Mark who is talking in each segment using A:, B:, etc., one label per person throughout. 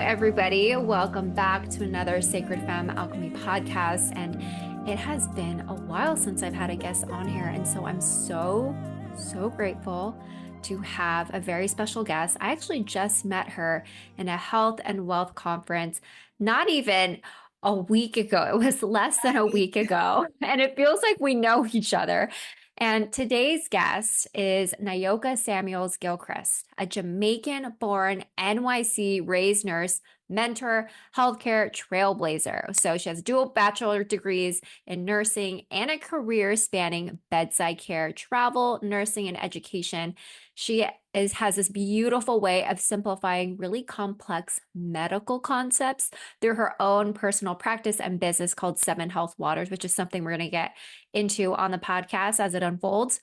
A: everybody. Welcome back to another Sacred Femme Alchemy podcast. And it has been a while since I've had a guest on here. And so I'm so grateful to have a very special guest. I actually just met her in a health and wealth conference, not even a week ago. It was less than a week ago. And it feels like we know each other. And today's guest is Nyoka Samuels-Gilchrist, a Jamaican-born NYC-raised nurse, mentor, healthcare trailblazer. So she has dual bachelor degrees in nursing and a career spanning bedside care, travel, nursing, and education. She has this beautiful way of simplifying really complex medical concepts through her own personal practice and business called Seven Health Waters, which is something we're going to get into on the podcast as it unfolds.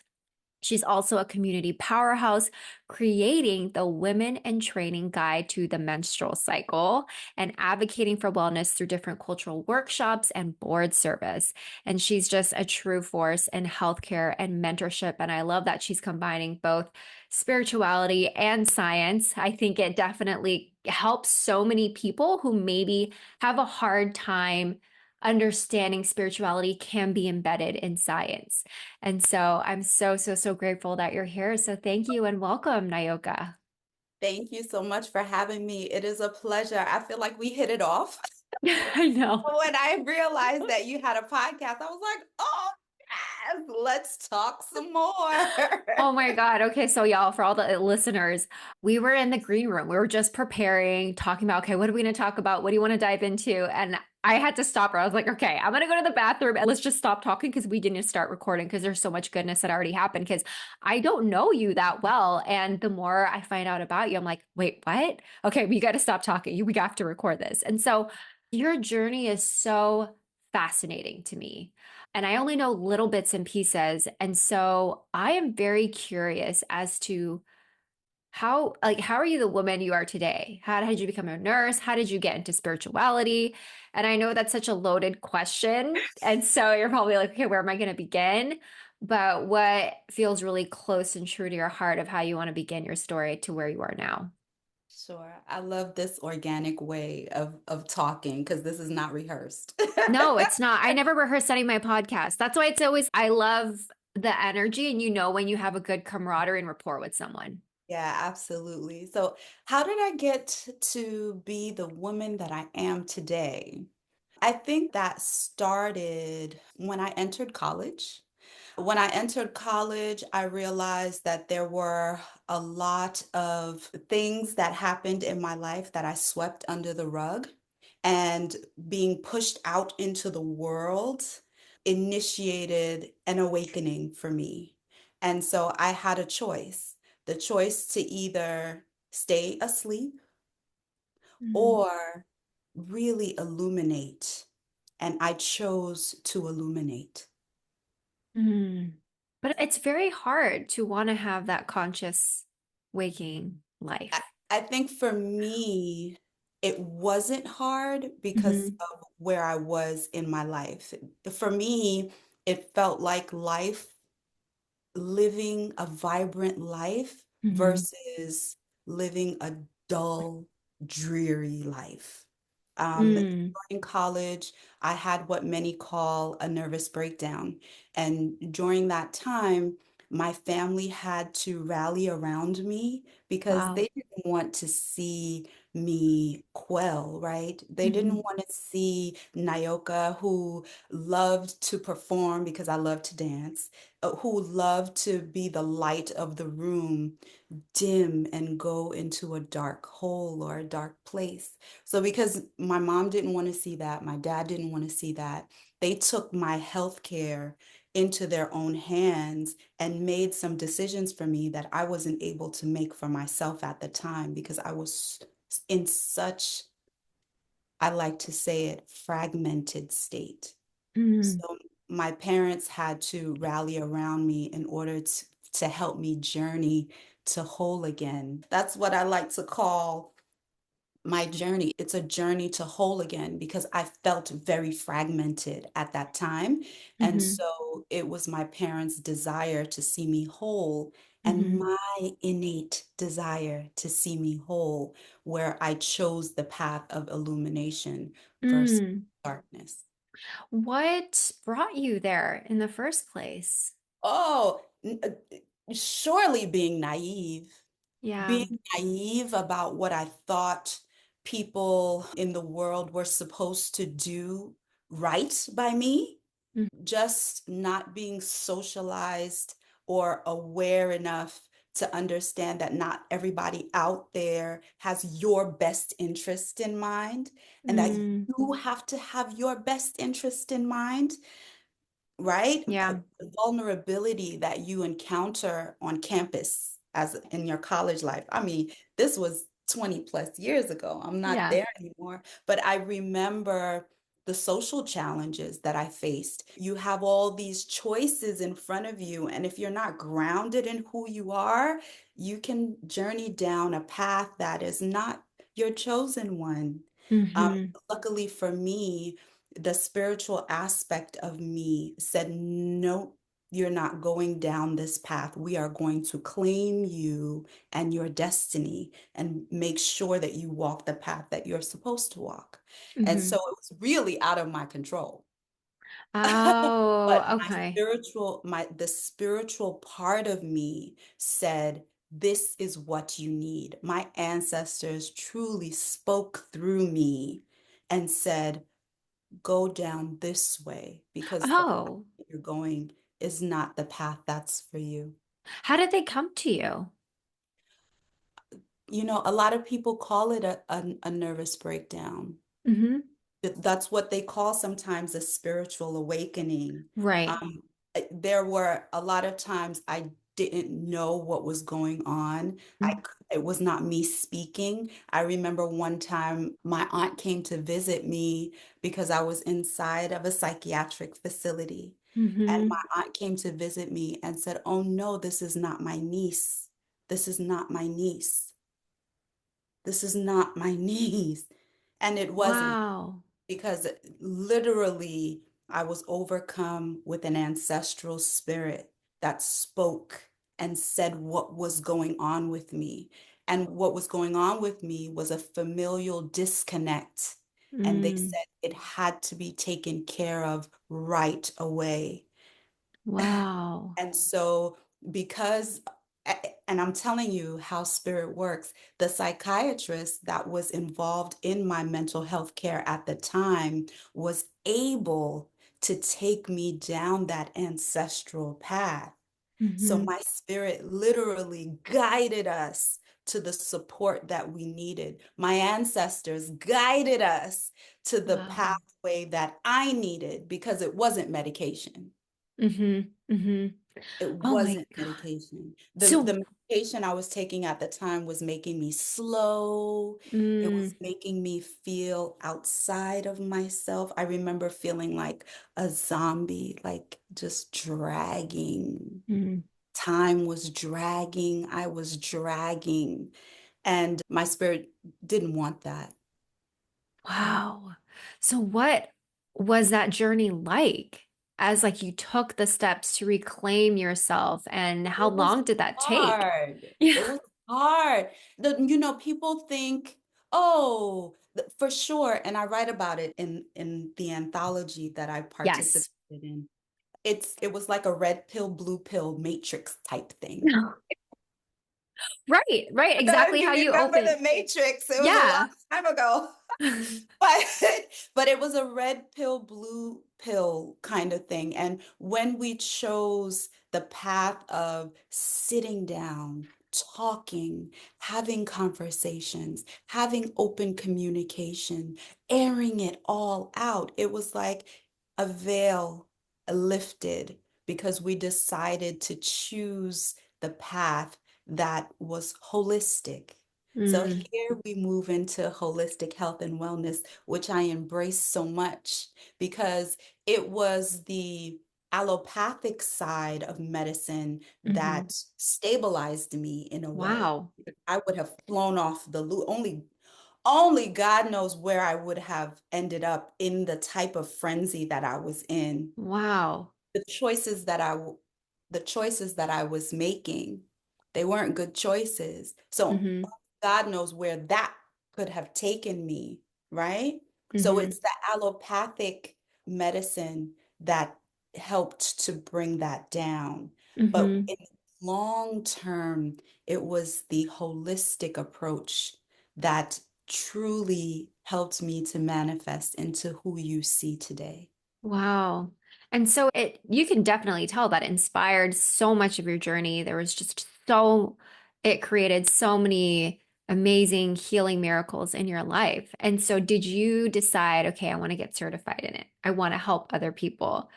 A: She's also a community powerhouse, creating the Women in Training Guide to the Menstrual Cycle and advocating for wellness through different cultural workshops and board service. And she's just a true force in healthcare and mentorship. And I love that she's combining both spirituality and science. I think it definitely helps so many people who maybe have a hard time understanding spirituality can be embedded in science. And so I'm so grateful that you're here. So thank you and welcome, Nyoka.
B: Thank you so much for having me. It is a pleasure. I feel like we hit it off.
A: I know.
B: When I realized that you had a podcast, I was like, oh, yes, let's talk some more.
A: Oh my God. Okay. So, y'all, for all the listeners, we were in the green room. We were just preparing, talking about, okay, what are we going to talk about? What do you want to dive into? And I had to stop her. I was like, okay, I'm going to go to the bathroom and let's just stop talking because we didn't start recording because there's so much goodness that already happened because I don't know you that well. And the more I find out about you, I'm like, wait, what? Okay, we got to stop talking. We have to record this. And so your journey is so fascinating to me. And I only know little bits and pieces. And so I am very curious as to how are you the woman you are today? How did you become a nurse? How did you get into spirituality? And I know that's such a loaded question. And so you're probably like, okay, where am I going to begin? But what feels really close and true to your heart of how you want to begin your story to where you are now?
B: Sure. I love this organic way of talking because this is not rehearsed.
A: No, it's not. I never rehearse any of my podcasts. That's why it's always, I love the energy and you know when you have a good camaraderie and rapport with someone.
B: Yeah, absolutely. So, how did I get to be the woman that I am today? I think that started when I entered college. When I entered college, I realized that there were a lot of things that happened in my life that I swept under the rug. And being pushed out into the world initiated an awakening for me. And so I had a choice, the choice to either stay asleep
A: Mm.
B: or really illuminate. And I chose to illuminate.
A: Mm. But it's very hard to want to have that conscious waking
B: I,
A: life.
B: I think for me, it wasn't hard because
A: Hmm.
B: of where I was in my life. For me, it felt like life, living a vibrant life
A: Hmm.
B: versus living a dull, dreary life.
A: Mm.
B: During college, I had what many call a nervous breakdown. And during that time, my family had to rally around me because
A: Wow.
B: they didn't want to see me quell, right? They didn't
A: Hmm.
B: want to see Nyoka, who loved to perform because I love to dance, who loved to be the light of the room, dim and go into a dark hole or a dark place. So because my mom didn't want to see that, my dad didn't want to see that, they took my health care into their own hands and made some decisions for me that I wasn't able to make for myself at the time because I was in such, I like to say it, fragmented state.
A: Mm.
B: So my parents had to rally around me in order to help me journey to whole again. That's what I like to call my journey. It's a journey to whole again because I felt very fragmented at that time. And
A: Hmm.
B: so it was my parents' desire to see me whole and
A: Mm-hmm.
B: my innate desire to see me whole, where I chose the path of illumination versus
A: Mm.
B: darkness.
A: What brought you there in the first place?
B: Oh, surely
A: Yeah.
B: being naive about what I thought people in the world were supposed to do right by me, just not being socialized or aware enough to understand that not everybody out there has your best interest in mind, and that
A: Mm-hmm.
B: you have to have your best interest in mind, right?
A: Yeah.
B: The vulnerability that you encounter on campus as in your college life. I mean, this was 20 plus years ago. I'm not
A: Yeah.
B: there anymore, but I remember the social challenges that I faced. You have all these choices in front of you, and if you're not grounded in who you are, you can journey down a path that is not your chosen one. Um,
A: Mm-hmm.
B: Luckily for me, the spiritual aspect of me said, no, you're not going down this path. We are going to claim you and your destiny and make sure that you walk the path that you're supposed to walk. And
A: Mm-hmm.
B: so it was really out of my control.
A: Oh,
B: But
A: okay.
B: the spiritual part of me said, this is what you need. My ancestors truly spoke through me and said, go down this way because the path
A: Oh,
B: that you're going is not the path that's for you.
A: how did they come to you?
B: You know, a lot of people call it a nervous breakdown.
A: Mm-hmm.
B: That's what they call sometimes a spiritual awakening.
A: Right.
B: Um, there were a lot of times I didn't know what was going on. It was not me speaking. I remember one time my aunt came to visit me because I was inside of a psychiatric facility. And
A: Mm-hmm.
B: my aunt came to visit me and said, "Oh no, this is not my niece. This is not my niece. This is not my niece." And it wasn't,
A: Wow.
B: because literally I was overcome with an ancestral spirit that spoke and said what was going on with me. And what was going on with me was a familial disconnect. And they
A: Mm.
B: said it had to be taken care of right away.
A: Wow.
B: And so, because, and I'm telling you how spirit works, the psychiatrist that was involved in my mental health care at the time was able to take me down that ancestral path. So,
A: Mm-hmm.
B: my spirit literally guided us to the support that we needed. My ancestors guided us to the
A: Wow.
B: pathway that I needed because it wasn't medication.
A: Mm-hmm. Mm-hmm.
B: It
A: Oh my
B: wasn't
A: God.
B: medication.
A: So,
B: The medication I was taking at the time was making me slow. It was
A: mm,
B: making me feel outside of myself. I remember feeling like a zombie, like just dragging.
A: mm,
B: Time was dragging. I was dragging. And my spirit didn't want that.
A: wow. So what was that journey like as like you took the steps to reclaim yourself and how
B: It was
A: long did that take?
B: hard.
A: Yeah.
B: It was hard. People think, oh, for sure. And I write about it in the anthology that I participated
A: Yes.
B: in. It was like a red pill, blue pill matrix type thing.
A: Right, right.
B: I don't know if
A: Exactly
B: you
A: how you
B: remember
A: open.
B: the Matrix. It was a long
A: Yeah.
B: time ago. But but it was a red pill, blue pill kind of thing. And when we chose the path of sitting down, talking, having conversations, having open communication, airing it all out, it was like a veil lifted because we decided to choose the path that was holistic. So
A: Mm,
B: here we move into holistic health and wellness, which I embrace so much because it was the allopathic side of medicine
A: hmm.
B: that stabilized me in a way.
A: Wow.
B: I would have flown off the loop. Only God knows where I would have ended up in the type of frenzy that I was in.
A: Wow.
B: The choices that I was making. They weren't good choices. So
A: Mm-hmm.
B: God knows where that could have taken me, right? So
A: Mm-hmm.
B: it's the allopathic medicine that helped to bring that down. But
A: Mm-hmm.
B: in the long term, it was the holistic approach that truly helped me to manifest into who you see today.
A: Wow. And so you can definitely tell that inspired so much of your journey. There was just it created so many amazing healing miracles in your life. And so did you decide, okay, I want to get certified in it. I want to help other people.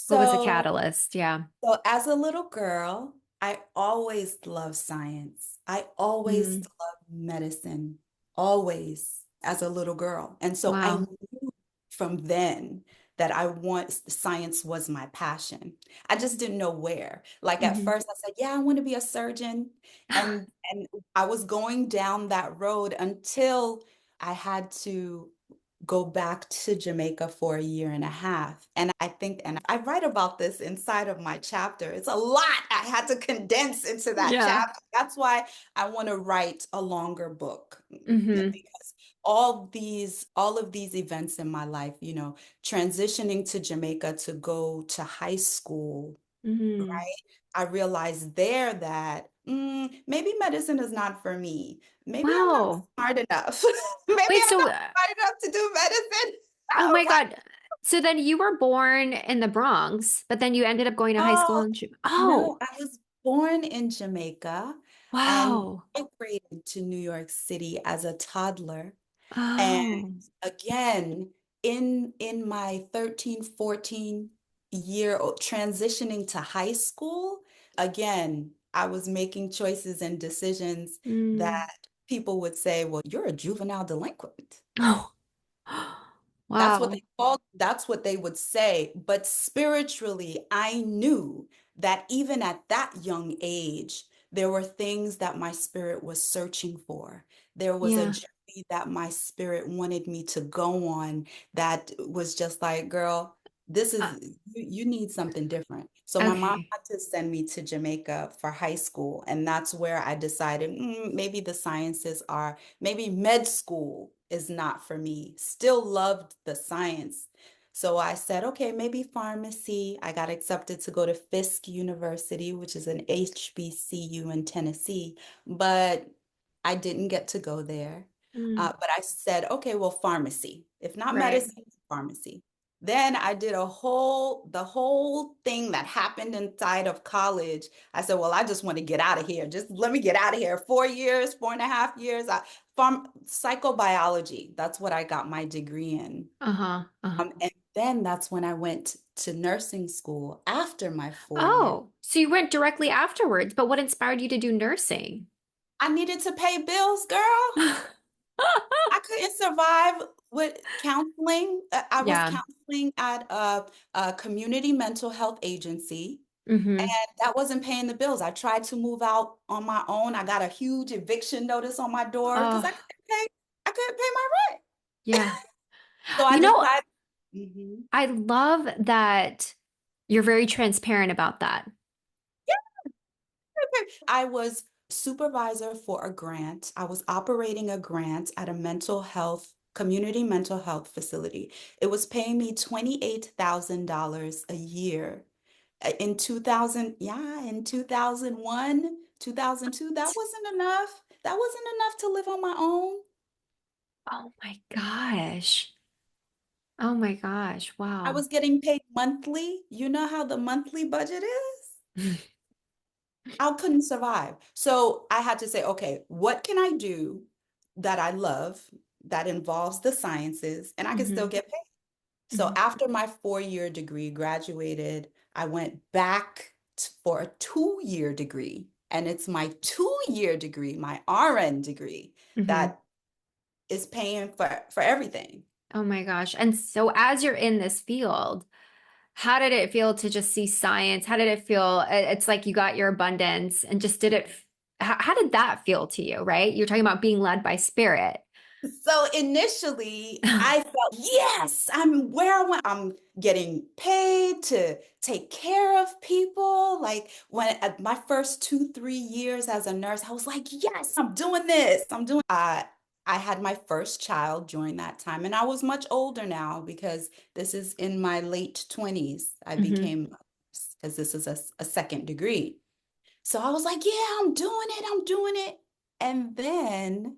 A: What was the
B: So
A: catalyst? Yeah.
B: So as a little girl, I always loved science. I always
A: Mm,
B: loved medicine, always as a little girl. And so I
A: wow.
B: knew from then that science was my passion. I just didn't know where. Like at
A: Hmm.
B: first I said, yeah, I want to be a surgeon. And I was going down that road until I had to go back to Jamaica for a year and a half. And I think, and I write about this inside of my chapter. It's a lot I had to condense into that
A: Yeah.
B: chapter. That's why I want to write a longer book
A: Hmm.
B: because all of these events in my life, transitioning to Jamaica to go to high school,
A: Hmm.
B: right? I realized there that maybe medicine is not for me. Maybe I'm not
A: Wow.
B: smart enough. Maybe
A: Wait,
B: I'm
A: so,
B: not smart enough to do medicine. I
A: oh
B: was
A: my God. So then you were born in the Bronx, but then you ended up going to high school
B: Oh,
A: in
B: no,
A: Oh,
B: I was born in Jamaica and
A: wow.
B: migrated to New York City as a toddler. And
A: Oh.
B: again, in my 13, 14 year old transitioning to high school, again, I was making choices and decisions
A: Mm.
B: that people would say, well, you're a juvenile delinquent.
A: Oh. Wow.
B: That's what they would say. But spiritually, I knew that even at that young age, there were things that my spirit was searching for. There was a
A: Yeah.
B: journey that my spirit wanted me to go on that was just like, girl, this
A: Uh,
B: is you need something different. So my mom
A: okay.
B: had to send me to Jamaica for high school, and that's where I decided maybe the sciences are maybe med school is not for me. Still loved the science. So I said, okay, maybe pharmacy. I got accepted to go to Fisk University, which is an HBCU in Tennessee, but I didn't get to go there.
A: Mm.
B: But I said, okay, well, pharmacy. If not
A: Right.
B: medicine, pharmacy. Then I did the whole thing that happened inside of college. I said, well, I just want to get out of here. Just let me get out of here. 4 years, 4.5 years. Psychobiology. That's what I got my degree in.
A: Uh-huh. Uh-huh.
B: And then that's when I went to nursing school after my 4 years.
A: Oh, so you went directly afterwards, but what inspired you to do nursing?
B: I needed to pay bills, girl. I couldn't survive with counseling. I was
A: Yeah.
B: counseling at a community mental health agency, and
A: Mm-hmm.
B: that wasn't paying the bills. I tried to move out on my own. I got a huge eviction notice on my door because
A: Oh,
B: I couldn't pay my rent.
A: yeah.
B: So I
A: You know,
B: decided. Mhm.
A: I love that you're very transparent about that.
B: I was supervisor for a grant. I was operating a grant at a community mental health facility. It was paying me $28,000 a year. In 2000, yeah, in 2001, 2002, that wasn't enough. That wasn't enough to live on my own.
A: Oh my gosh. Oh my gosh.
B: I
A: Wow.
B: was getting paid monthly. You know how the monthly budget is? I couldn't survive. So I had to say, okay, what can I do that I love that involves the sciences and I can still
A: Hmm.
B: get paid? So
A: Hmm.
B: after my 4 year degree graduated, I went back for a 2 year degree. And it's my 2 year degree, my RN degree,
A: Hmm.
B: that is paying for everything.
A: Oh my gosh. And so as you're in this field, how did it feel to just see science? How did it feel? It's like you got your abundance and just did it. How did that feel to you, right? You're talking about being led by spirit.
B: So initially, I felt, yes, I'm where I want. I'm getting paid to take care of people. Like when at my first 2, 3 years as a nurse, I was like, yes, I'm doing this. I had my first child during that time, and I was much older now because this is in my late 20s. I
A: Hmm.
B: became, because this is a second degree. So I was like, yeah, I'm doing it. I'm doing it. And then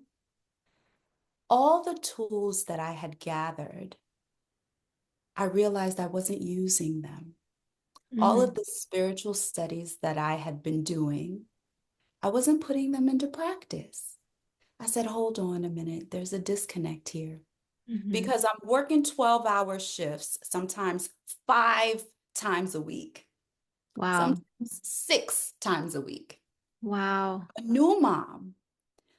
B: all the tools that I had gathered, I realized I wasn't using them. All of
A: Mm,
B: the spiritual studies that I had been doing, I wasn't putting them into practice. I said, hold on a minute, there's a disconnect here
A: hmm.
B: because I'm working 12-hour shifts, sometimes 5 times a week, sometimes
A: Wow.
B: 6 times a week.
A: Wow.
B: A new mom.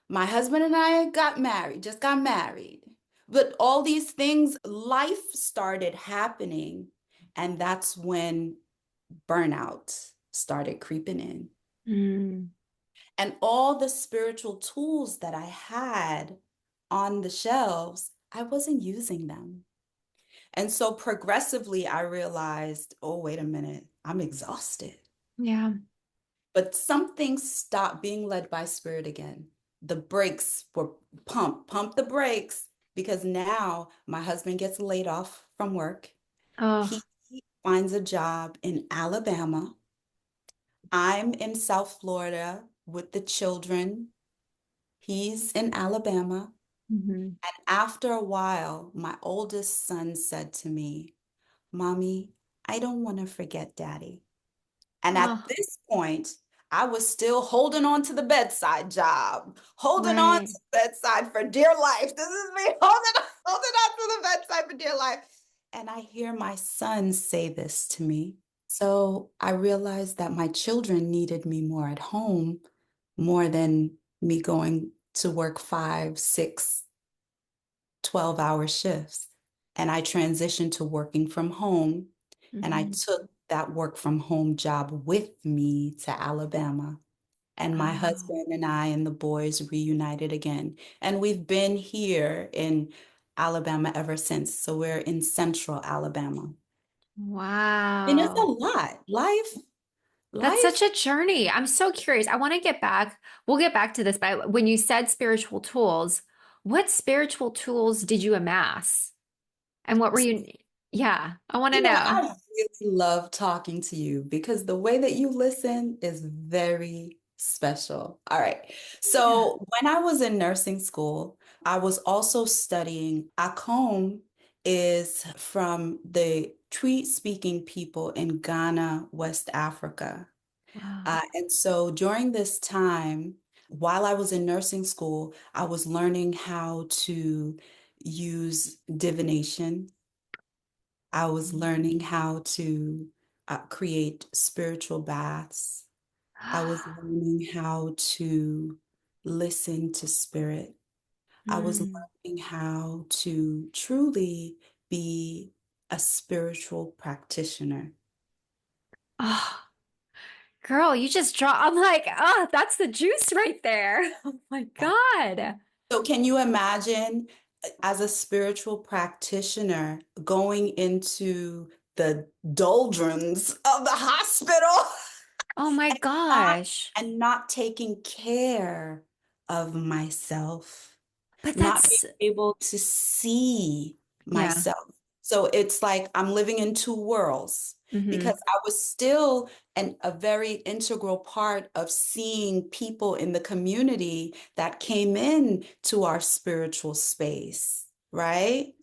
B: My husband and I got married, just got married. But all these things, life started happening. And that's when burnout started creeping in.
A: Mm,
B: And all the spiritual tools that I had on the shelves, I wasn't using them. And so progressively, I realized, oh, wait a minute, I'm exhausted.
A: yeah.
B: But something stopped being led by spirit again. The brakes were pump the brakes because now my husband gets laid off from work. He
A: Oh.
B: finds a job in Alabama. I'm in South Florida with the children. He's in Alabama.
A: Hmm.
B: And after a while, my oldest son said to me, Mommy, I don't want to forget Daddy. And at
A: Oh,
B: this point, I was still holding on to the bedside job, holding on to
A: right.
B: the bedside for dear life. This is me holding on to the bedside for dear life. And I hear my son say this to me. So I realized that my children needed me more at home, more than me going to work 5, 6, 12-hour shifts. And I transitioned to working from home. And I
A: Hmm.
B: took that work from home job with me to Alabama. And my
A: Oh,
B: husband and I and the boys reunited again. And we've been here in Alabama ever since. So we're in central Alabama. And it's a
A: wow.
B: lot.
A: That's
B: Life
A: such a journey. I'm so curious. I want to get back. We'll get back to this, but when you said spiritual tools, what spiritual tools did you amass? And what were you? Yeah, I want to
B: I
A: know.
B: really love talking to you because the way that you listen is very special. All right.
A: Yeah.
B: So when I was in nursing school, I was also studying Akom is from the Tweet-speaking people in Ghana, West Africa.
A: Wow.
B: And so during this time, while I was in nursing school, I was learning how to use divination. I was learning how to create spiritual baths. I was learning how to listen to spirit. I was
A: Mm.
B: learning how to truly be a spiritual practitioner.
A: Oh, girl, you just draw. I'm like, oh, that's the juice right there. Oh my God.
B: So, can you imagine as a spiritual practitioner going into the doldrums of the hospital?
A: Oh my
B: not
A: gosh.
B: and not taking care of myself,
A: But
B: not being
A: that's,
B: able to see
A: yeah.
B: myself. So it's like I'm living in two worlds because
A: Hmm.
B: I was still a very integral part of seeing people in the community that came in to our spiritual space, right?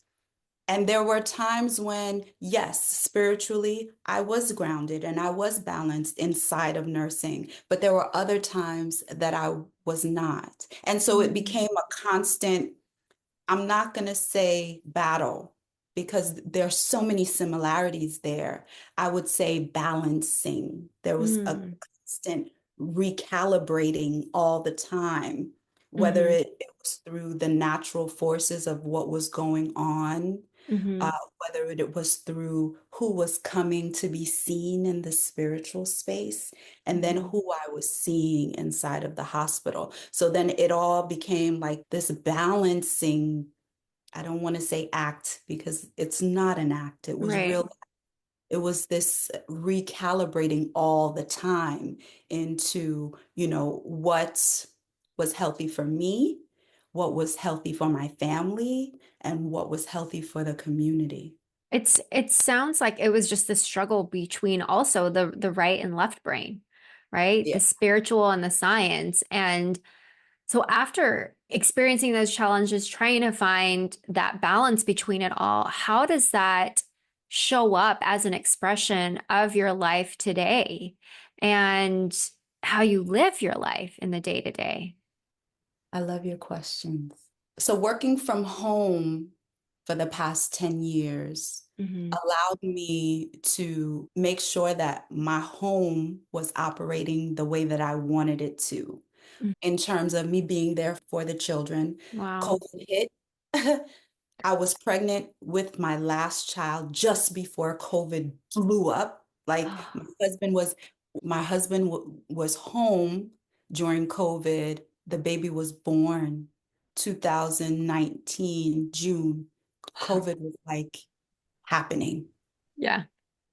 B: And there were times when, yes, spiritually, I was grounded and I was balanced inside of nursing, but there were other times that I was not. And so it
A: Mm.
B: became a constant, I'm not going to say battle because there's so many similarities there. I would say balancing. There was a
A: Mm.
B: constant recalibrating all the time, whether
A: Hmm.
B: it was through the natural forces of what was going on,
A: Mm-hmm.
B: whether it was through who was coming to be seen in the spiritual space, and then
A: Mm-hmm.
B: who I was seeing inside of the hospital. So then it all became like this balancing. I don't want to say act because it's not an act. It was
A: Right.
B: real. It was this recalibrating all the time into, what was healthy for me, what was healthy for my family, and what was healthy for the community.
A: It sounds like it was just the struggle between also the right and left brain, right?
B: Yeah,
A: The spiritual and the science. And so after experiencing those challenges, trying to find that balance between it all, how does that show up as an expression of your life today and how you live your life in the day to day?
B: I love your questions. So working from home for the past 10 years
A: Hmm.
B: allowed me to make sure that my home was operating the way that I wanted it to, in terms of me being there for the children.
A: Wow.
B: COVID hit. I was pregnant with my last child just before COVID blew up. Like my husband was home during COVID. The baby was born 2019 June. COVID was like happening,
A: Yeah.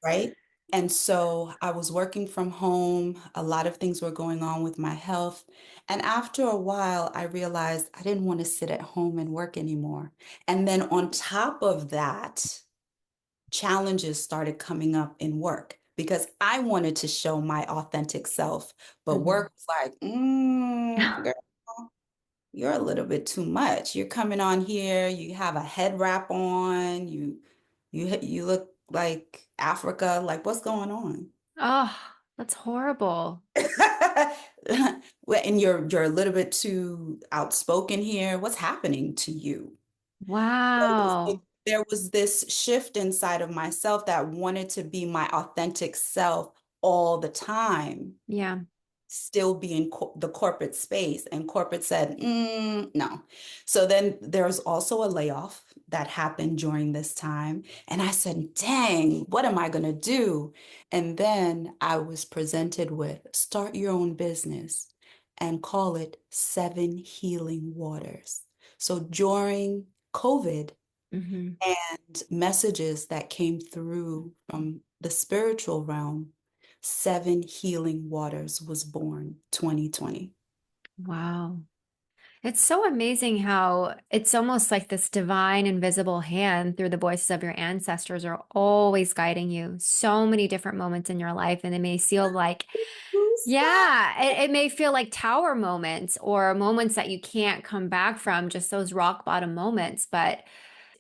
B: right? And so I was working from home. A lot of things were going on with my health. And after a while, I realized I didn't want to sit at home and work anymore. And then on top of that, challenges started coming up in work because I wanted to show my authentic self. But
A: Mhm.
B: work was like, girl, you're a little bit too much. You're coming on here, you have a head wrap on, you look like Africa, like what's going on?
A: Oh, that's horrible.
B: And you're a little bit too outspoken here. What's happening to you?
A: Wow.
B: There was this shift inside of myself that wanted to be my authentic self all the time,
A: Yeah.
B: still be in the corporate space. And corporate said, no. So then there's also a layoff that happened during this time. And I said, dang, what am I going to do? And then I was presented with start your own business and call it Seven Healing Waters. So during COVID,
A: Hmm.
B: and messages that came through from the spiritual realm, Seven Healing Waters was born 2020.
A: Wow. It's so amazing how it's almost like this divine invisible hand through the voices of your ancestors are always guiding you. So many different moments in your life, and it may feel like, yeah, it may feel like tower moments or moments that you can't come back from, just those rock bottom moments. But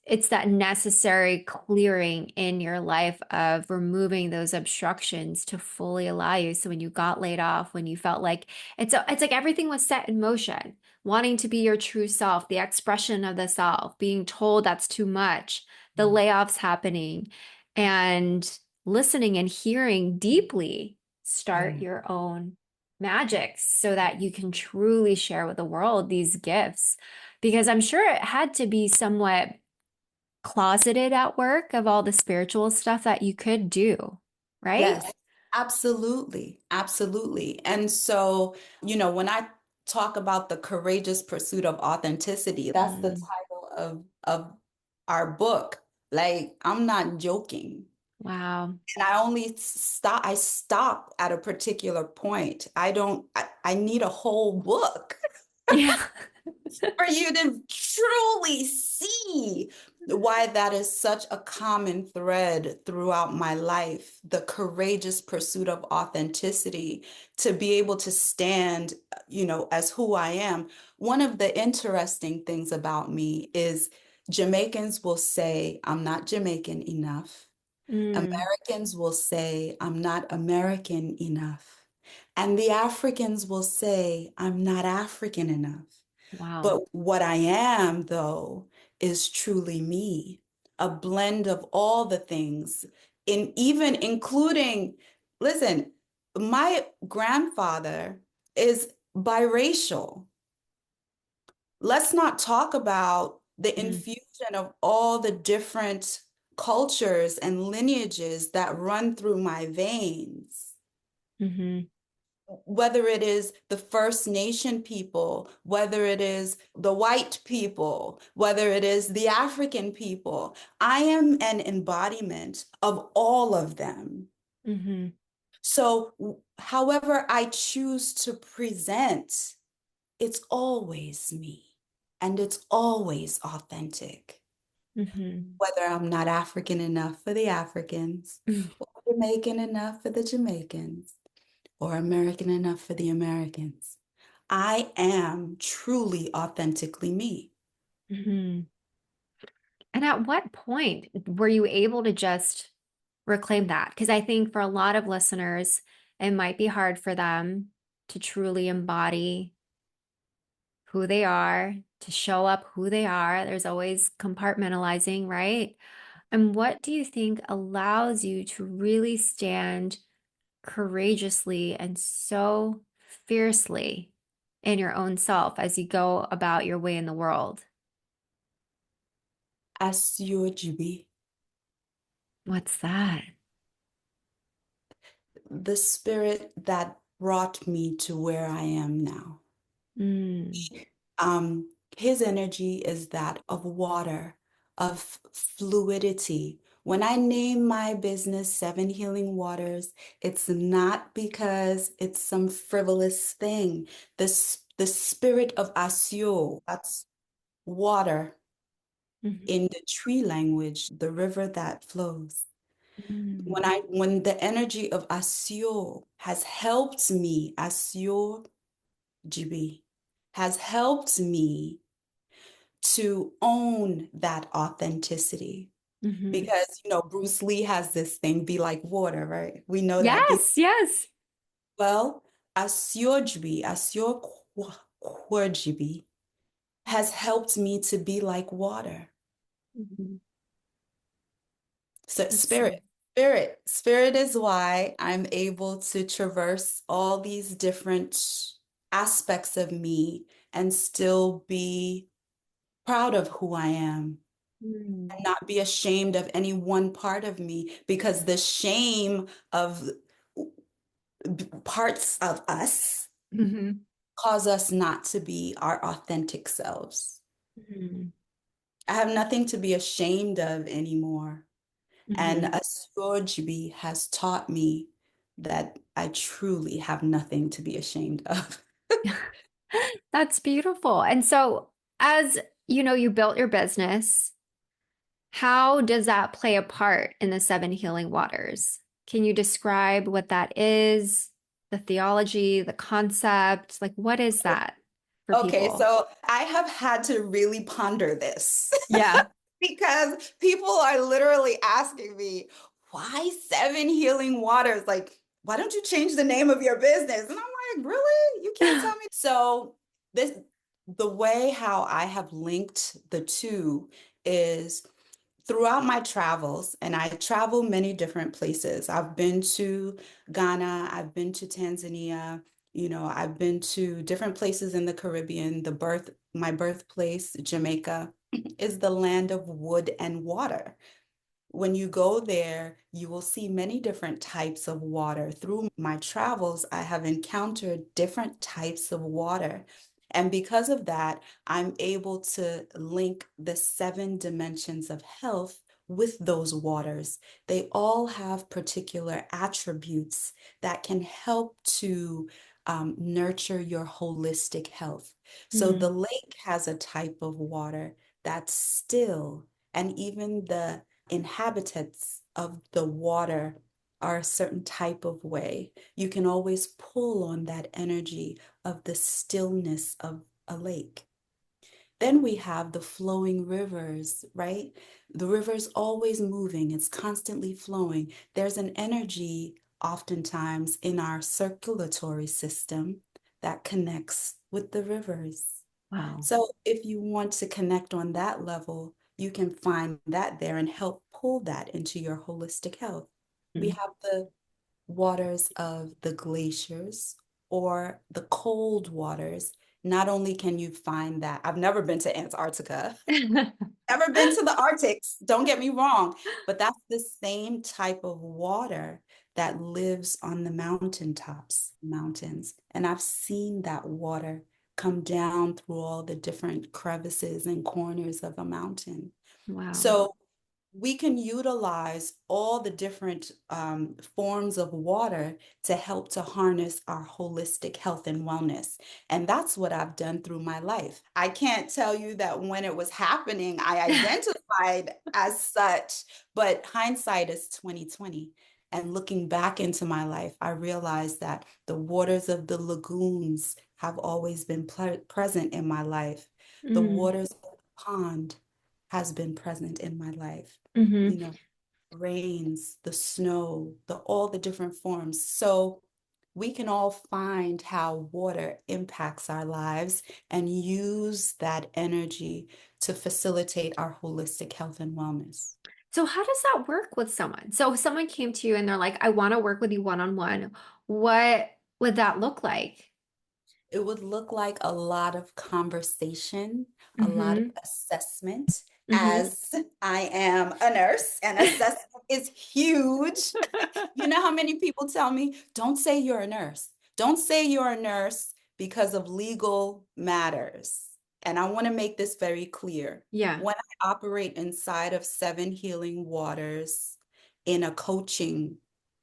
A: it's that necessary clearing in your life of removing those obstructions to fully allow you. So when you got laid off, when you felt like it's like everything was set in motion, wanting to be your true self, the expression of the self, being told that's too much, the layoffs happening, and listening and hearing deeply, start
B: Yeah.
A: your own magic so that you can truly share with the world these gifts. Because I'm sure it had to be somewhat closeted at work of all the spiritual stuff that you could do, right?
B: Yes, absolutely. Absolutely. And so, when I talk about the courageous pursuit of authenticity, that's the
A: Mm,
B: title of our book. Like, I'm not joking.
A: wow.
B: And I stop at a particular point. I need a whole book
A: Yeah.
B: for you to truly see why that is such a common thread throughout my life, the courageous pursuit of authenticity, to be able to stand, as who I am. One of the interesting things about me is Jamaicans will say, I'm not Jamaican enough.
A: Mm,
B: Americans will say, I'm not American enough. And the Africans will say, I'm not African enough.
A: wow.
B: But what I am, though, is truly me, a blend of all the things, in even including, listen, my grandfather is biracial. Let's not talk about the infusion of all the different cultures and lineages that run through my veins.
A: Mm-hmm.
B: Whether it is the First Nation people, whether it is the white people, whether it is the African people, I am an embodiment of all of them.
A: Mm-hmm.
B: So, however I choose to present, it's always me and it's always authentic.
A: Mm-hmm.
B: Whether I'm not African enough for the Africans, or Jamaican enough for the Jamaicans, or American enough for the Americans. I am truly authentically me.
A: Mm-hmm. And at what point were you able to just reclaim that? Because I think for a lot of listeners, it might be hard for them to truly embody who they are, to show up who they are. There's always compartmentalizing, right? And what do you think allows you to really stand courageously and so fiercely in your own self as you go about your way in the world?
B: Asyojibi,
A: What's that?
B: the spirit that brought me to where I am now.
A: Mm,
B: His energy is that of water, of fluidity. When I name my business Seven Healing Waters, it's not because it's some frivolous thing. The spirit of Asio, that's water
A: mhm,
B: in the tree language, the river that flows.
A: mm,
B: When the energy of Asio has helped me, Asio GB has helped me to own that authenticity.
A: mhm.
B: Because, Bruce Lee has this thing, be like water, right? We know that.
A: Yes, yes.
B: Well, Asio Asio Kwerjibi has helped me to be like water.
A: Mhm.
B: So
A: That's so.
B: spirit is why I'm able to traverse all these different aspects of me and still be proud of who I am
A: Mm,
B: and not be ashamed of any one part of me because the shame of parts of us
A: mhm,
B: cause us not to be our authentic selves.
A: mhm,
B: I have nothing to be ashamed of anymore. And
A: mhm.
B: astrology has taught me that I truly have nothing to be ashamed of.
A: That's beautiful. And so, as you built your business, how does that play a part in the seven healing waters? Can you describe what that is, the theology, the concept? Like, what is that for
B: Okay,
A: people?
B: so I have had to really ponder this
A: Yeah.
B: because people are literally asking me, why seven healing waters? Like, why don't you change the name of your business? And I'm like, really? You can't tell me. So the way how I have linked the two is throughout my travels, and I travel many different places. I've been to Ghana, I've been to Tanzania, I've been to different places in the Caribbean. My birthplace, Jamaica, is the land of wood and water. When you go there, you will see many different types of water. Through my travels, I have encountered different types of water. And because of that, I'm able to link the seven dimensions of health with those waters. They all have particular attributes that can help to nurture your holistic health. So the
A: Mm,
B: lake has a type of water that's still, and even the inhabitants of the water are a certain type of way. You can always pull on that energy of the stillness of a lake. Then we have the flowing rivers, right? The river's always moving, it's constantly flowing. There's an energy oftentimes in our circulatory system that connects with the rivers.
A: wow.
B: So if you want to connect on that level, you can find that there and help pull that into your holistic health. We
A: Mm,
B: have the waters of the glaciers or the cold waters. not only can you find that, I've never been to Antarctica, never been to the Arctics, don't get me wrong, but that's the same type of water that lives on the mountaintops, mountains. And I've seen that water come down through all the different crevices and corners of a mountain.
A: Wow.
B: So we can utilize all the different forms of water to help to harness our holistic health and wellness. And that's what I've done through my life. I can't tell you that when it was happening, I identified as such, but hindsight is 2020. And looking back into my life, I realized that the waters of the lagoons have always been present in my life. The
A: Mm,
B: waters of the pond has been present in my life.
A: hmm.
B: You know, rains, the snow, the all the different forms. So we can all find how water impacts our lives and use that energy to facilitate our holistic health and wellness.
A: So how does that work with someone? So if someone came to you and they're like, I want to work with you one-on-one, what would that look like?
B: It would look like a lot of conversation, a lot of
A: Mm-hmm.
B: assessment,
A: Mm-hmm.
B: as I am a nurse, and assessment is huge. You know how many people tell me, don't say you're a nurse. Don't say you're a nurse because of legal matters. And I want to make this very clear.
A: Yeah.
B: When I operate inside of Seven Healing Waters in a coaching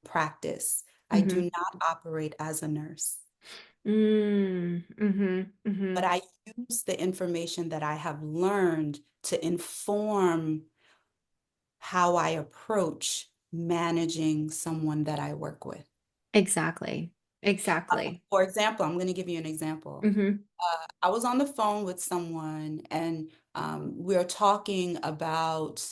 B: practice, I do
A: Mm-hmm.
B: not operate as a nurse,
A: Mm-hmm.
B: but
A: Mm-hmm.
B: I use the information that I have learned to inform how I approach managing someone that I work with.
A: Exactly. Exactly.
B: For example, I'm going to give you an example.
A: Mm-hmm.
B: I was on the phone with someone and we are talking about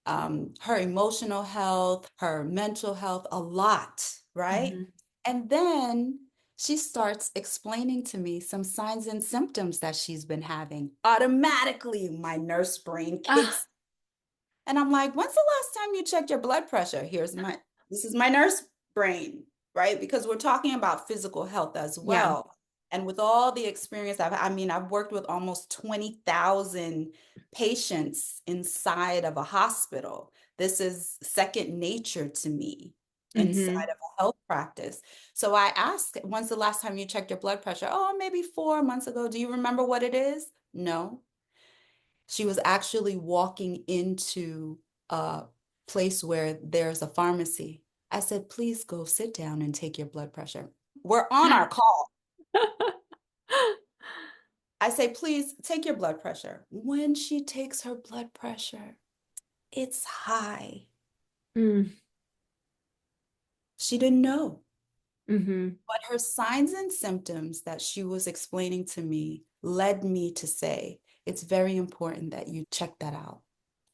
B: her emotional health, her mental health, a lot, right?
A: Mm-hmm.
B: And then she starts explaining to me some signs and symptoms that she's been having. Automatically, my nurse brain
A: Ah,
B: kicks and I'm like, when's the last time you checked your blood pressure? This is my nurse brain, right? Because we're talking about physical health as
A: yeah.
B: well. And with all the experience I mean, I've worked with almost 20,000 patients inside of a hospital. This is second nature to me inside
A: Mm-hmm.
B: of a health practice. So I asked, when's the last time you checked your blood pressure? Oh, maybe 4 months ago. Do you remember what it is? No. She was actually walking into a place where there's a pharmacy. I said, please go sit down and take your blood pressure. We're on our call. I say, please take your blood pressure. When she takes her blood pressure, it's high.
A: Mm,
B: She didn't know.
A: mm-hmm.
B: But her signs and symptoms that she was explaining to me led me to say, it's very important that you check that out.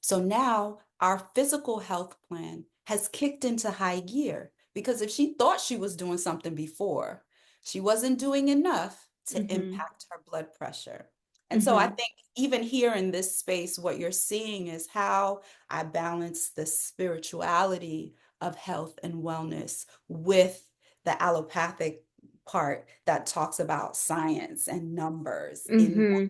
B: So now our physical health plan has kicked into high gear because if she thought she was doing something before, she wasn't doing enough to
A: Mm-hmm.
B: impact her blood pressure. And so I
A: Mm-hmm.
B: think even here in this space, what you're seeing is how I balance the spirituality of health and wellness with the allopathic part that talks about science and numbers in
A: Mm-hmm.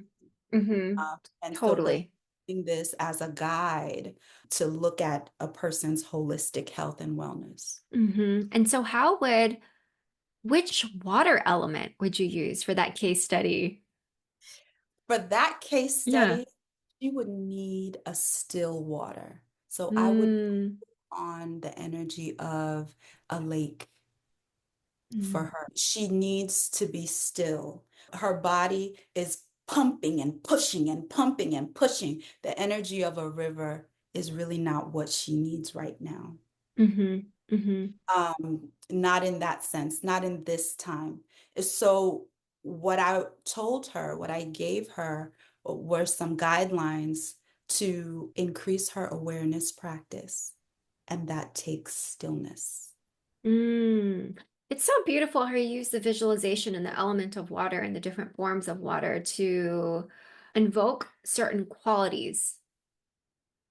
A: Mm-hmm.
B: and so we're
A: Totally.
B: using this as a guide to look at a person's holistic health and wellness.
A: Mm-hmm. And so which water element would you use for that case study?
B: For that case
A: Yeah.
B: study, you would need a still water. So I would
A: Mm,
B: on the energy of a lake for
A: mm,
B: her. She needs to be still. Her body is pumping and pushing and pumping and pushing. The energy of a river is really not what she needs right now.
A: mm-hmm, mm-hmm,
B: Not in that sense, not in this time. So what I told her, what I gave her were some guidelines to increase her awareness practice, and that takes stillness.
A: mm. It's so beautiful how you use the visualization and the element of water and the different forms of water to invoke certain qualities,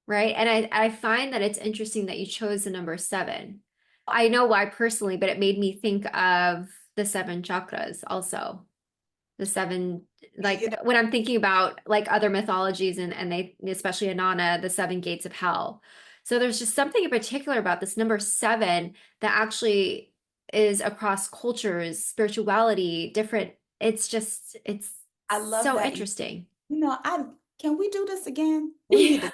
A: right? And I find that it's interesting that you chose the number seven. I know why personally, but it made me think of the seven chakras also. The seven, like
B: Yeah,
A: when I'm thinking about like other mythologies and they, especially Inanna, the seven gates of hell. So there's just something in particular about this number seven that actually is across cultures, spirituality, different. It's just, it's
B: I love
A: so
B: that.
A: interesting.
B: I can we do this again? We need to.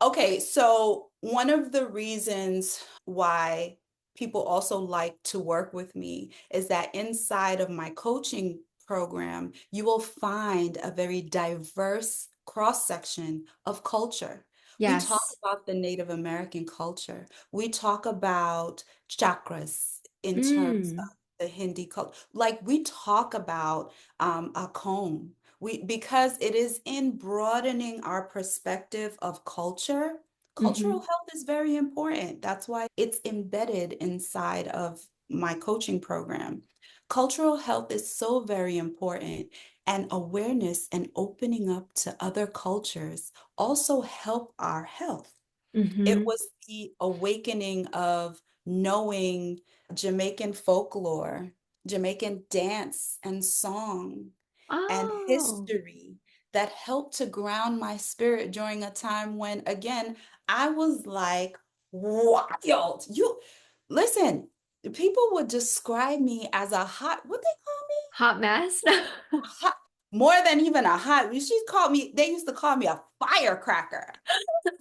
B: Okay, so one of the reasons why people also like to work with me is that inside of my coaching program, you will find a very diverse cross-section of culture. We talk
A: Yes.
B: about the Native American culture. We talk about chakras in terms of
A: Mm.
B: the Hindi culture. Like we talk about a comb. Because it is in broadening our perspective of culture, cultural
A: Hmm.
B: health is very important. That's why it's embedded inside of my coaching program. Cultural health is so very important, and awareness and opening up to other cultures also help our health. It
A: Hmm.
B: was the awakening of knowing Jamaican folklore, Jamaican dance and song, and
A: Oh,
B: history that helped to ground my spirit during a time when, again, I was like, wild. You listen, people would describe me as a hot, what they call me?
A: hot mess.
B: A hot, more than even a hot. They used to call me a firecracker.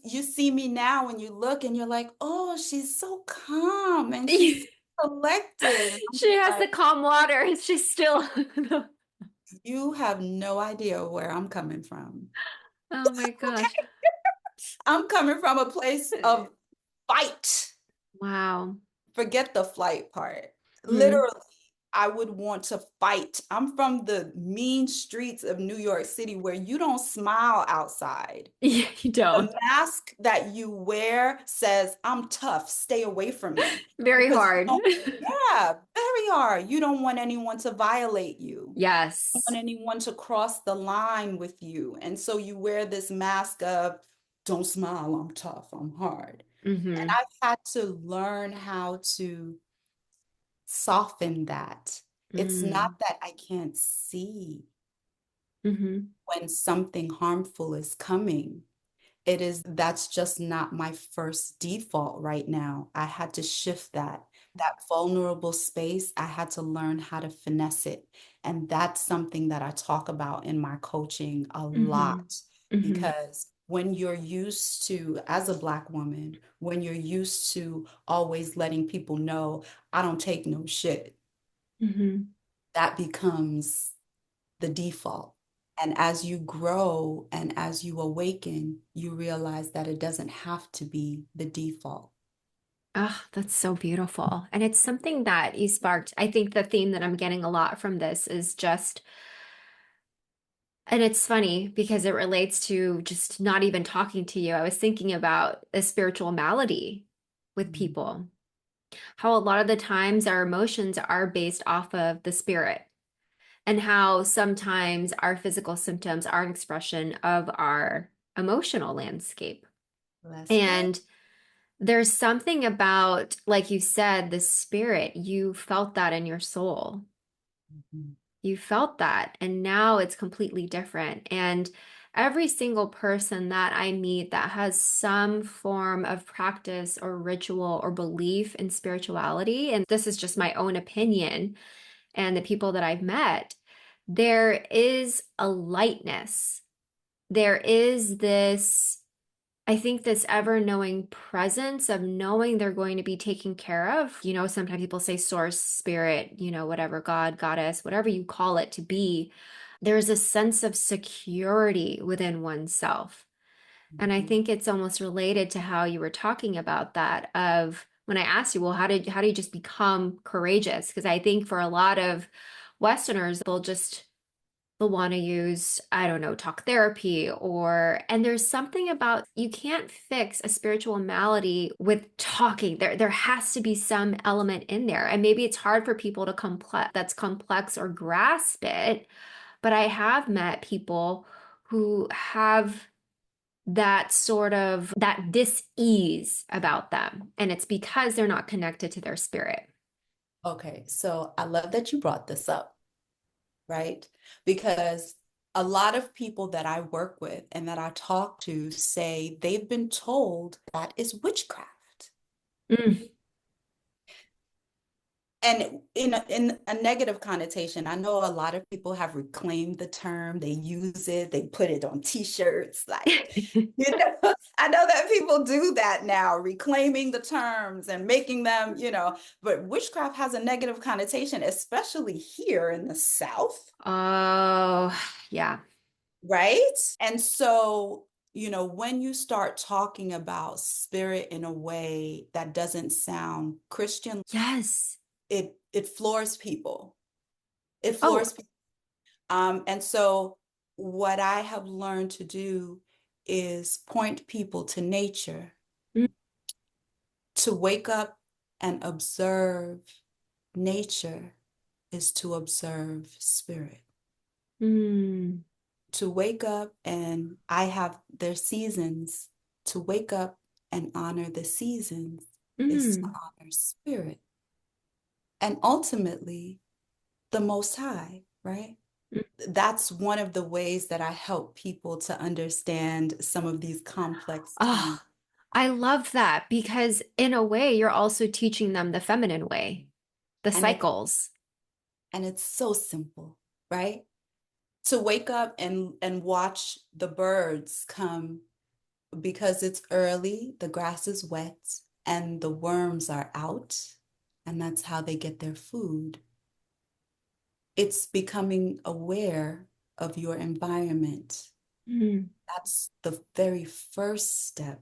B: You see me now when you look and you're like, oh, she's so calm and she's so collected. I'm
A: She has
B: like,
A: the calm water. She's still.
B: you have no idea where I'm coming from.
A: Oh my gosh.
B: I'm coming from a place of fight.
A: Wow.
B: Forget the flight part.
A: Hmm.
B: Literally, I would want to fight. I'm from the mean streets of New York City where you don't smile outside.
A: Yeah, you
B: The
A: don't.
B: mask that you wear says, I'm tough, stay away from me.
A: Very
B: Because you
A: hard.
B: don't, yeah, very hard. You don't want anyone to violate you. You don't
A: Yes.
B: want anyone to cross the line with you. And so you wear this mask of, don't smile, I'm tough, I'm hard. And
A: Hmm.
B: I've had to learn how to soften that. It's not
A: Mm.
B: that I can't see
A: Hmm.
B: when something harmful is coming. It is that's just not my first default right now. I had to shift that. That vulnerable space, I had to learn how to finesse it. And that's something that I talk about in my coaching a
A: Hmm.
B: lot
A: Hmm.
B: because when you're used to, as a Black woman, when you're used to always letting people know, I don't take no shit,
A: Hmm.
B: that becomes the default. And as you grow and as you awaken, you realize that it doesn't have to be the default.
A: Oh, that's so beautiful. And it's something that you sparked. I think the theme that I'm getting a lot from this is just, and it's funny because it relates to just not even talking to you. I was thinking about a spiritual malady with
B: Mhm.
A: people, how a lot of the times our emotions are based off of the spirit, and how sometimes our physical symptoms are an expression of our emotional landscape.
B: Let's go.
A: And there's something about, like you said, the spirit, you felt that in your soul.
B: Mhm.
A: You felt that, and now it's completely different. And every single person that I meet that has some form of practice or ritual or belief in spirituality, and this is just my own opinion, and the people that I've met, there is a lightness. There is this, I think, this ever knowing presence of knowing they're going to be taken care of. Sometimes people say source, spirit, whatever, God, goddess, whatever you call it to be. There's a sense of security within oneself. And I
B: Mhm.
A: think it's almost related to how you were talking about that of when I asked you, well, how do you just become courageous? Because I think for a lot of Westerners, they'll want to use, I don't know, talk therapy and there's something about you can't fix a spiritual malady with talking. There has to be some element in there. And maybe it's hard for people to complex or grasp it, but I have met people who have that sort of that dis-ease about them, and it's because they're not connected to their spirit.
B: Okay, so I love that you brought this up right? Because a lot of people that I work with and that I talk to say they've been told that is witchcraft.
A: Mm.
B: And in a negative connotation, I know a lot of people have reclaimed the term, they use it, they put it on t-shirts, like, I know that people do that now, reclaiming the terms and making them, but witchcraft has a negative connotation, especially here in the South,
A: Oh, yeah.
B: right? And so, when you start talking about spirit in a way that doesn't sound Christian,
A: Yes.
B: it floors people. It
A: Oh,
B: floors people. And so what I have learned to do is point people to nature,
A: mm,
B: to wake up and observe nature is to observe spirit.
A: mm,
B: To wake up and I have their seasons. To wake up and honor the seasons is to
A: mm.
B: honor spirit. And ultimately, the Most High, right? That's one of the ways that I help people to understand some of these complex terms.
A: Oh, I love that because in a way, you're also teaching them the feminine way, the
B: And it's
A: cycles.
B: and it's so simple, right? To wake up and watch the birds come because it's early, the grass is wet, and the worms are out, and that's how they get their food. It's becoming aware of your environment.
A: Mm,
B: That's the very first step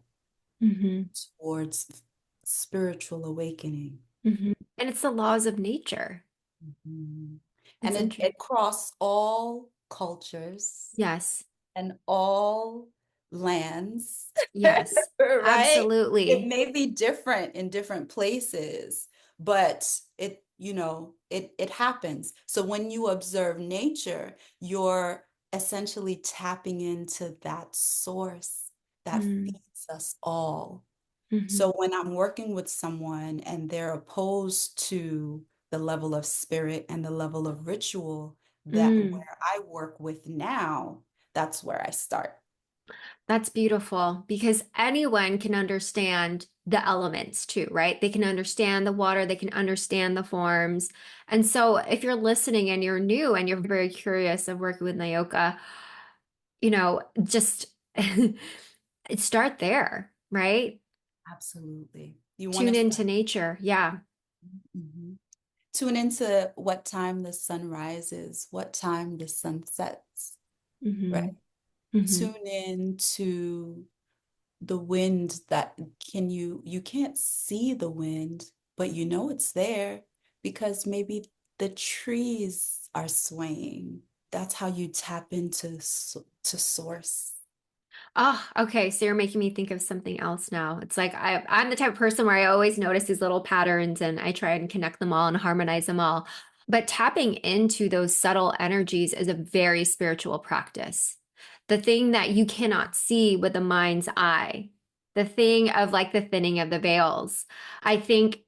A: hmm
B: towards spiritual awakening.
A: And it's the laws of nature.
B: Mhm. And
A: It's
B: it
A: interesting.
B: crossed all cultures
A: Yes.
B: and all lands,
A: Yes.
B: right? It
A: Absolutely.
B: may be different in different places, but it happens. So when you observe nature, you're essentially tapping into that source that
A: Mm,
B: feeds us all.
A: hmm
B: So when I'm working with someone and they're opposed to the level of spirit and the level of ritual that
A: mm.
B: where I work with now, that's where I start.
A: That's beautiful because anyone can understand the elements too, right? They can understand the water, they can understand the forms. And so if you're listening and you're new and you're very curious of working with Nyoka, just start there, right?
B: Absolutely. You want
A: Tune
B: to
A: into
B: start.
A: nature. Yeah.
B: Mhm. Tune into what time the sun rises, what time the sun sets, right?
A: hmm hmm
B: Tune in to the wind that you can't see the wind, but you know it's there because maybe the trees are swaying. That's how you tap into to source.
A: Oh, okay. So you're making me think of something else now. It's like I'm the type of person where I always notice these little patterns and I try and connect them all and harmonize them all. But tapping into those subtle energies is a very spiritual practice. The thing that you cannot see with the mind's eye, the thing of like the thinning of the veils. I think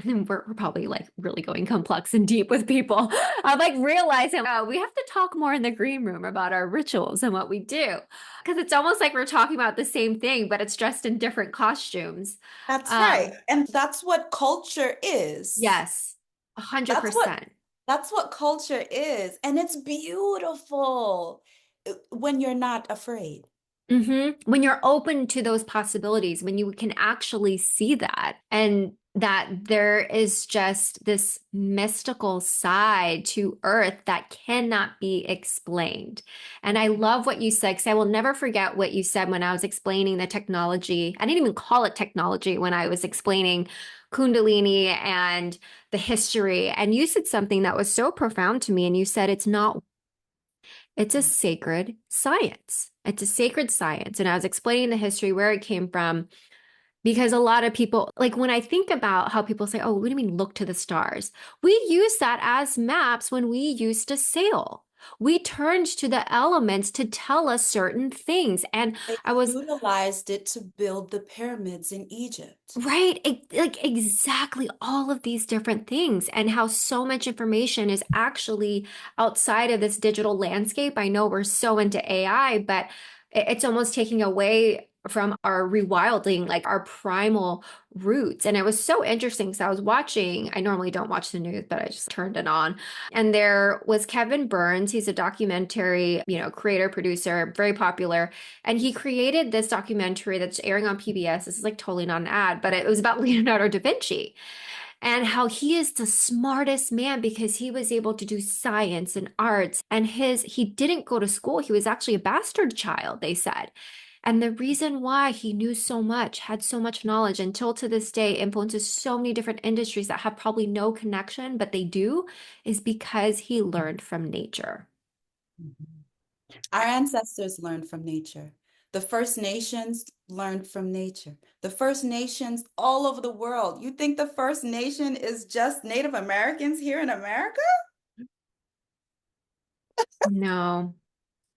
A: and we're probably like really going complex and deep with people. I'm like realizing, oh, we have to talk more in the green room about our rituals and what we do because it's almost like we're talking about the same thing, but it's dressed in different costumes.
B: That's right.
A: Um,
B: And that's what culture is.
A: yes, a hundred
B: That's what
A: percent.
B: that's what culture is. And it's beautiful when you're not afraid.
A: When you're open to those possibilities, when you can actually see that, and that there is just this mystical side to Earth that cannot be explained. And I love what you said, because I will never forget what you said when I was explaining the technology. I didn't even call it technology when I was explaining Kundalini and the history. And you said something that was so profound to me. And you said, it's a sacred science. It's a sacred science. And I was explaining the history, where it came from, because a lot of people, like when I think about how people say, oh, what do you mean look to the stars? We use that as maps when we used to sail. We turned to the elements to tell us certain things. And
B: They
A: I was
B: utilized it to build the pyramids in Egypt.
A: right, like exactly all of these different things, and how so much information is actually outside of this digital landscape. I know we're so into AI, but it's almost taking away from our rewilding, like our primal roots. And it was so interesting because I was watching, I normally don't watch the news, but I just turned it on. And there was Kevin Burns. He's a documentary, creator, producer, very popular. And he created this documentary that's airing on PBS. This is like totally not an ad, but it was about Leonardo da Vinci and how he is the smartest man because he was able to do science and arts. And he didn't go to school. He was actually a bastard child, they said. And the reason why he knew so much, had so much knowledge, until to this day influences so many different industries that have probably no connection, but they do, is because he learned from nature.
B: Mhm. Our ancestors learned from nature. The First Nations learned from nature. The First Nations all over the world. You think the First Nation is just Native Americans here in America?
A: No.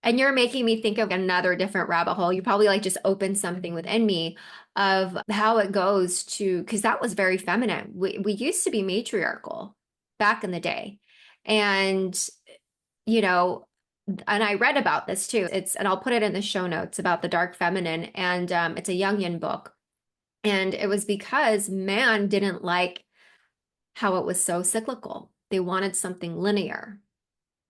A: And you're making me think of another different rabbit hole. You probably like just opened something within me of how it goes to, because that was very feminine. We used to be matriarchal back in the day. And, you know, and I read about this too. And I'll put it in the show notes about the dark feminine. And it's a Jungian book. And it was because man didn't like how it was so cyclical. They wanted something linear.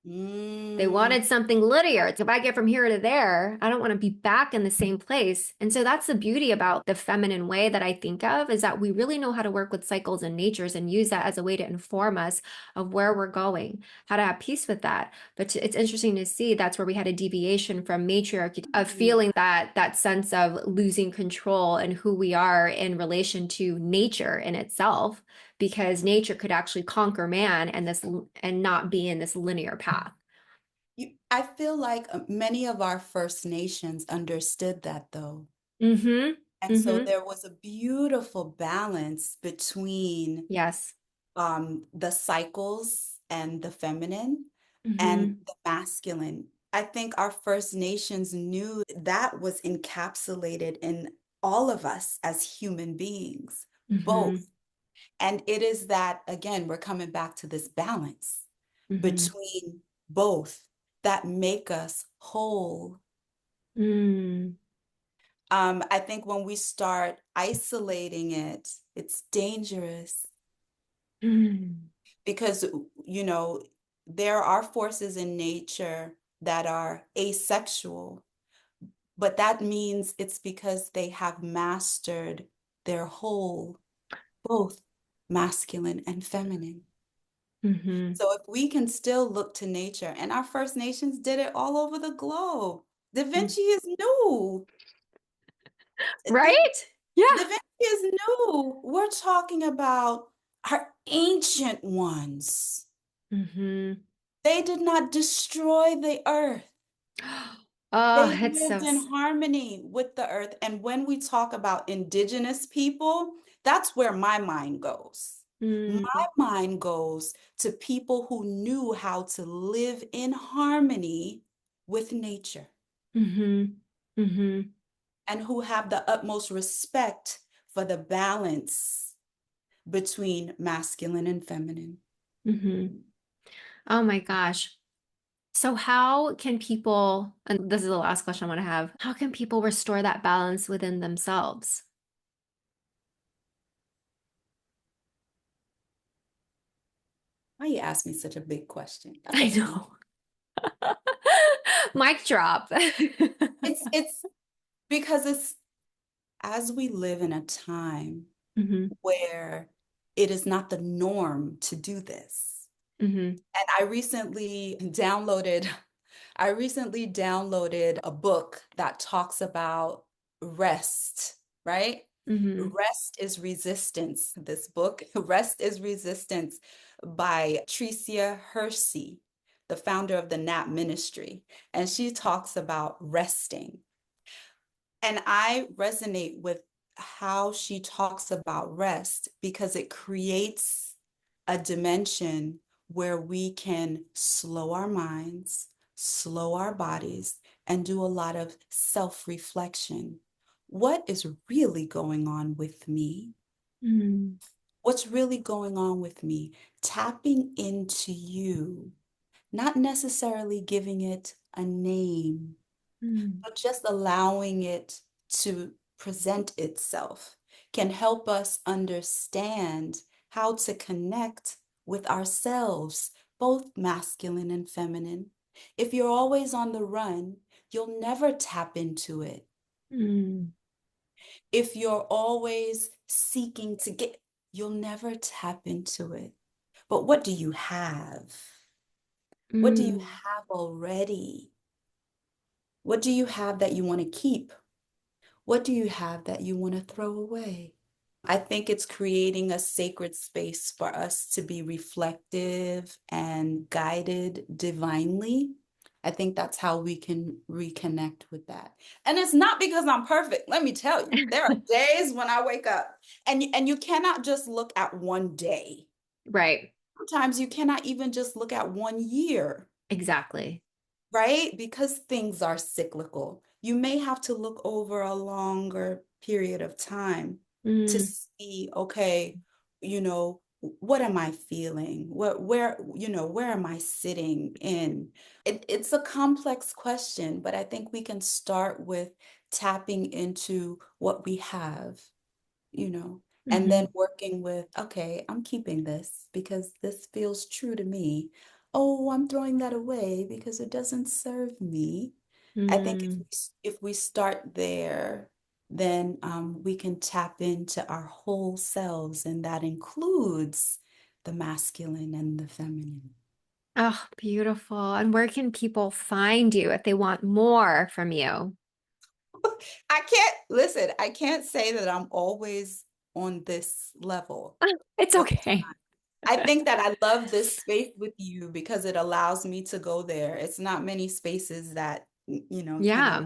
A: They
B: Mm.
A: wanted something linear. It's if I get from here to there, I don't want to be back in the same place. And so that's the beauty about the feminine way that I think of, is that we really know how to work with cycles and natures and use that as a way to inform us of where we're going, how to have peace with that. But it's interesting to see that's where we had a deviation from matriarchy, of feeling that sense of losing control and who we are in relation to nature in itself, because nature could actually conquer man and not be in this linear path.
B: I feel like many of our First Nations understood that though.
A: Mm-hmm.
B: And so
A: Mm-hmm.
B: there was a beautiful balance between
A: Yes.
B: the cycles and the feminine and
A: Mm-hmm.
B: the masculine. I think our First Nations knew that was encapsulated in all of us as human beings,
A: Mm-hmm.
B: both. And it is that, again, we're coming back to this balance
A: Mm-hmm.
B: between both that make us whole.
A: Mm.
B: I think when we start isolating it, it's dangerous
A: Mm.
B: because, you know, there are forces in nature that are asexual, but that means it's because they have mastered their whole, both masculine and feminine.
A: Mm-hmm.
B: So if we can still look to nature, and our First Nations did it all over the globe. Da Vinci is new. Da,
A: Right? Yeah.
B: Da Vinci is new. We're talking about our ancient ones.
A: Mm-hmm.
B: They did not destroy the earth.
A: Oh,
B: They
A: it's so
B: lived in harmony with the earth. And when we talk about indigenous people, that's where my mind goes. My
A: mm,
B: mind goes to people who knew how to live in harmony with nature
A: mm-hmm. Mm-hmm.
B: and who have the utmost respect for the balance between masculine and feminine.
A: Mm-hmm. Oh my gosh. So how can people, and this is the last question I want to have, how can people restore that balance within themselves?
B: Why you ask me such a big question? That's
A: I
B: a
A: know. Mic drop.
B: it's because it's as we live in a time
A: Mm-hmm.
B: where it is not the norm to do this.
A: Mm-hmm.
B: And I recently downloaded a book that talks about rest, right?
A: Mm-hmm.
B: Rest is Resistance. This book, Rest is Resistance by Tricia Hersey, the founder of the Nap Ministry. And she talks about resting. And I resonate with how she talks about rest because it creates a dimension where we can slow our minds, slow our bodies, and do a lot of self-reflection. What is really going on with me?
A: Mm,
B: What's really going on with me? Tapping into you, not necessarily giving it a name,
A: mm,
B: but just allowing it to present itself can help us understand how to connect with ourselves, both masculine and feminine. If you're always on the run, you'll never tap into it.
A: mm,
B: If you're always seeking to get, you'll never tap into it. But what do you have? What do you
A: mm,
B: have already? What do you have that you want to keep? What do you have that you want to throw away? I think it's creating a sacred space for us to be reflective and guided divinely. I think that's how we can reconnect with that. And it's not because I'm perfect. Let me tell you, there are days when I wake up and you cannot just look at one day.
A: right.
B: Sometimes you cannot even just look at one year.
A: Exactly.
B: Right? Because things are cyclical. You may have to look over a longer period of time to
A: Mm,
B: see, okay, what am I feeling? Where am I sitting in? It's a complex question, but I think we can start with tapping into what we have, you know, and then
A: mhm,
B: working with, okay, I'm keeping this because this feels true to me. Oh, I'm throwing that away because it doesn't serve me. I think
A: mm.
B: if we start there, then we can tap into our whole selves, and that includes the masculine and the feminine.
A: Oh, beautiful. And where can people find you if they want more from you?
B: I can't listen, I can't say that I'm always on this level.
A: It's okay.
B: I think that I love this space with you because it allows me to go there. It's not many spaces that, can allow.
A: Yeah,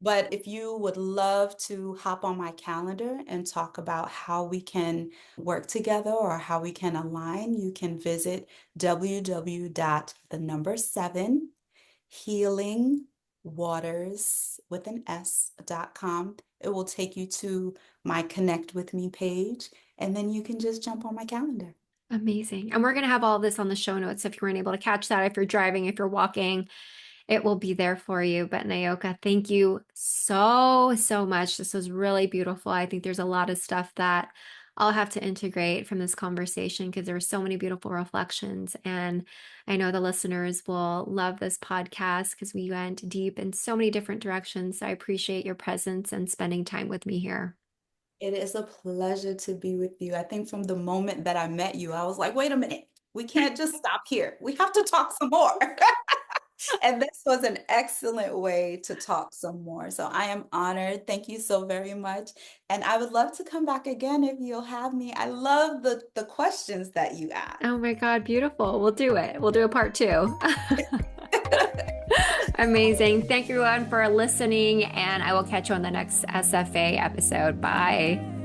B: But if you would love to hop on my calendar and talk about how we can work together or how we can align, you can visit www.7healingwaters with an S.com. It will take you to my Connect with Me page, and then you can just jump on my calendar.
A: amazing. And we're going to have all this on the show notes if you weren't able to catch that, if you're driving, if you're walking. It will be there for you. But Nyoka, thank you so, so much. This was really beautiful. I think there's a lot of stuff that I'll have to integrate from this conversation because there were so many beautiful reflections. And I know the listeners will love this podcast because we went deep in so many different directions. So I appreciate your presence and spending time with me here.
B: It is a pleasure to be with you. I think from the moment that I met you, I was like, wait a minute, we can't just stop here. We have to talk some more. And this was an excellent way to talk some more. So I am honored. Thank you so very much. And I would love to come back again if you'll have me. I love the questions that you ask.
A: Oh my God, beautiful. We'll do it. We'll do a part two. Amazing. Thank you everyone for listening, and I will catch you on the next SFA episode. Bye.